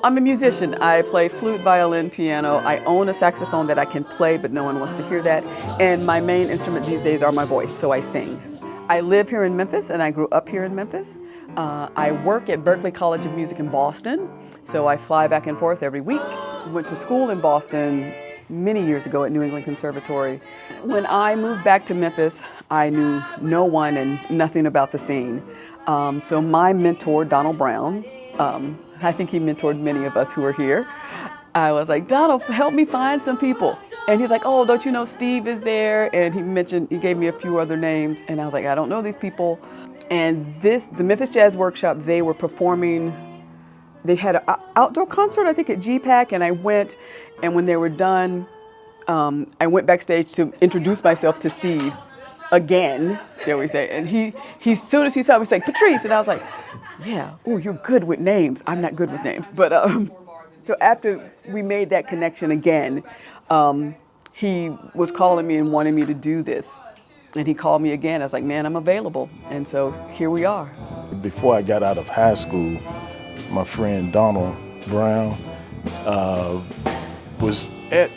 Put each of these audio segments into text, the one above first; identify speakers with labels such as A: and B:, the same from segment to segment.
A: I'm a musician. I play flute, violin, piano. I own a saxophone that I can play, but no one wants to hear that. And my main instrument these days are my voice, so I sing. I live here in Memphis, and I grew up here in Memphis. I work at Berklee College of Music in Boston, so I fly back and forth every week. Went to school in Boston many years ago at New England Conservatory. When I moved back to Memphis, I knew no one and nothing about the scene. So my mentor, Donald Brown, I think he mentored many of us who are here. I was like, Donald, help me find some people. And he's like, oh, don't you know Steve is there? And he gave me a few other names. And I was like, I don't know these people. And the Memphis Jazz Workshop, they were performing, they had an outdoor concert, I think at GPAC, and I went, and when they were done, I went backstage to introduce myself to Steve again, shall we say. And he as soon as he saw me, he's like, Patrice, and I was like, yeah, oh, you're good with names. I'm not good with names. But so after we made that connection again, he was calling me and wanting me to do this. And he called me again. I was like, man, I'm available. And so here we are.
B: Before I got out of high school, my friend Donald Brown was at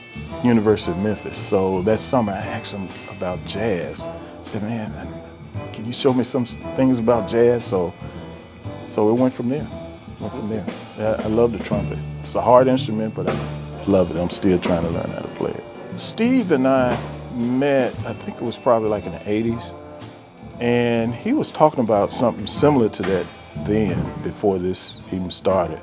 B: University of Memphis. So that summer I asked him about jazz. I said, man, can you show me some things about jazz? So it went from there. I love the trumpet. It's a hard instrument, but I love it. I'm still trying to learn how to play it. Steve and I met, I think it was probably like in the 80s, and he was talking about something similar to that then, before this even started.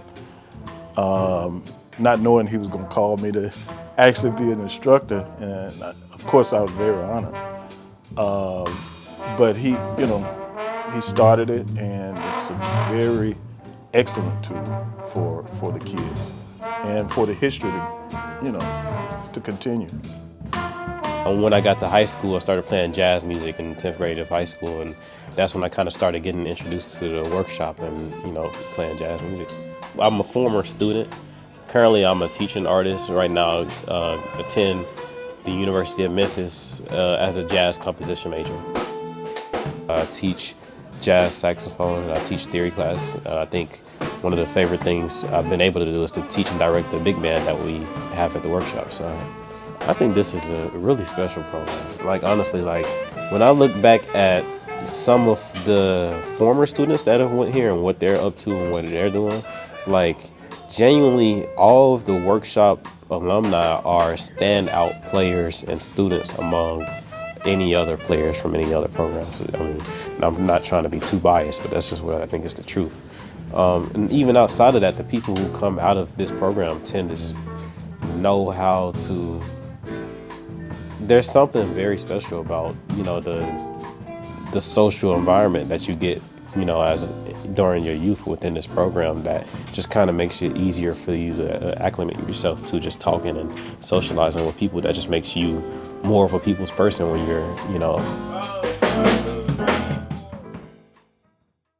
B: Not knowing he was going to call me to actually be an instructor, and of course I was very honored. But he started it, and it's a very excellent tool for the kids and for the history to continue.
C: When I got to high school, I started playing jazz music in 10th grade of high school, and that's when I kind of started getting introduced to the workshop and playing jazz music. I'm a former student. Currently, I'm a teaching artist. Right now, attend the University of Memphis as a jazz composition major. I teach jazz saxophone. I teach theory class. I think one of the favorite things I've been able to do is to teach and direct the big band that we have at the workshop. So I think this is a really special program. Like, honestly, like when I look back at some of the former students that have went here and what they're up to and what they're doing, like genuinely all of the workshop alumni are standout players and students among any other players from any other programs. I mean, and I'm not trying to be too biased, but that's just what I think is the truth. And even outside of that, the people who come out of this program tend to just know how to. There's something very special about the social environment that you get during your youth within this program that just kind of makes it easier for you to acclimate yourself to just talking and socializing with people. That just makes you more of a people's person when you're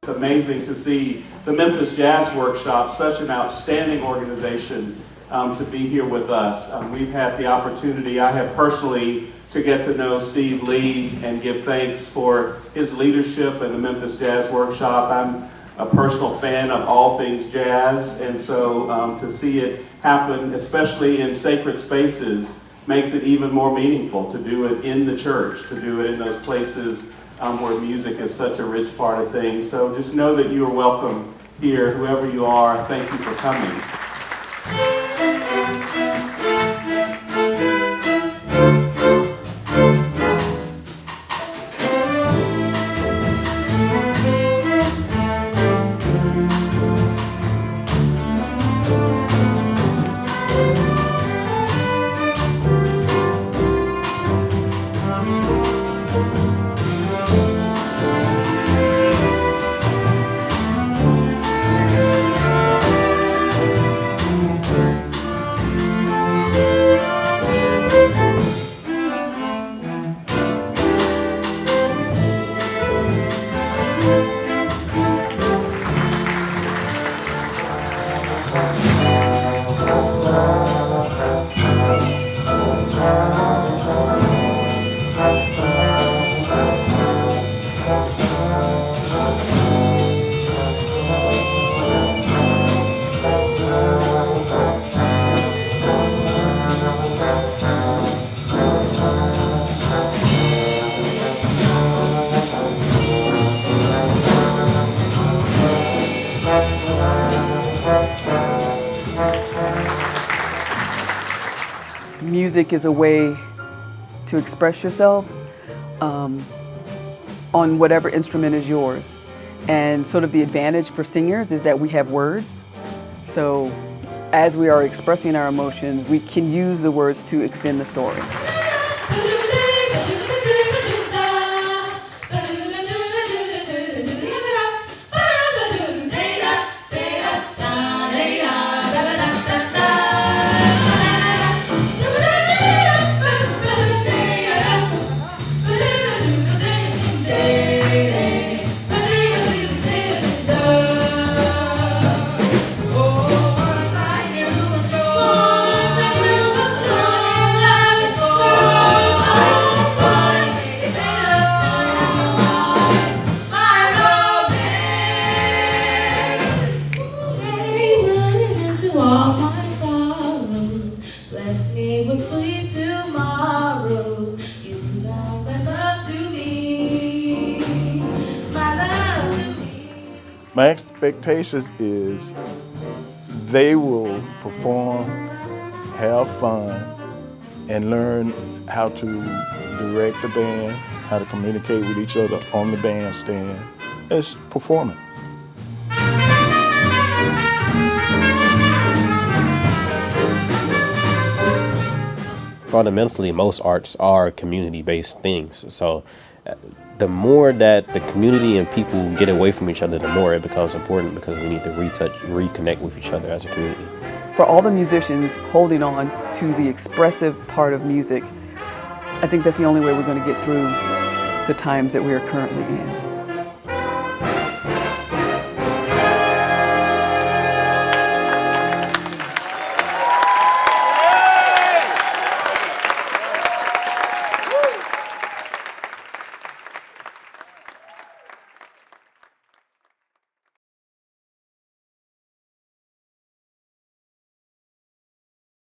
D: It's amazing to see the Memphis Jazz Workshop, such an outstanding organization, to be here with us. We've had the opportunity, I have personally, to get to know Steve Lee and give thanks for his leadership in the Memphis Jazz Workshop. I'm a personal fan of all things jazz, and so to see it happen, especially in sacred spaces, makes it even more meaningful to do it in the church, to do it in those places where music is such a rich part of things. So just know that you are welcome here, whoever you are. Thank you for coming.
A: Music is a way to express yourselves on whatever instrument is yours. And sort of the advantage for singers is that we have words. So as we are expressing our emotions, we can use the words to extend the story.
E: All my sorrows, bless me with sweet tomorrows. You love my love to me, my love to me.
B: My expectations is they will perform, have fun, and learn how to direct the band, how to communicate with each other on the bandstand. It's performing.
C: Fundamentally, most arts are community-based things. So the more that the community and people get away from each other, the more it becomes important, because we need to reconnect with each other as a community.
A: For all the musicians holding on to the expressive part of music, I think that's the only way we're going to get through the times that we are currently in.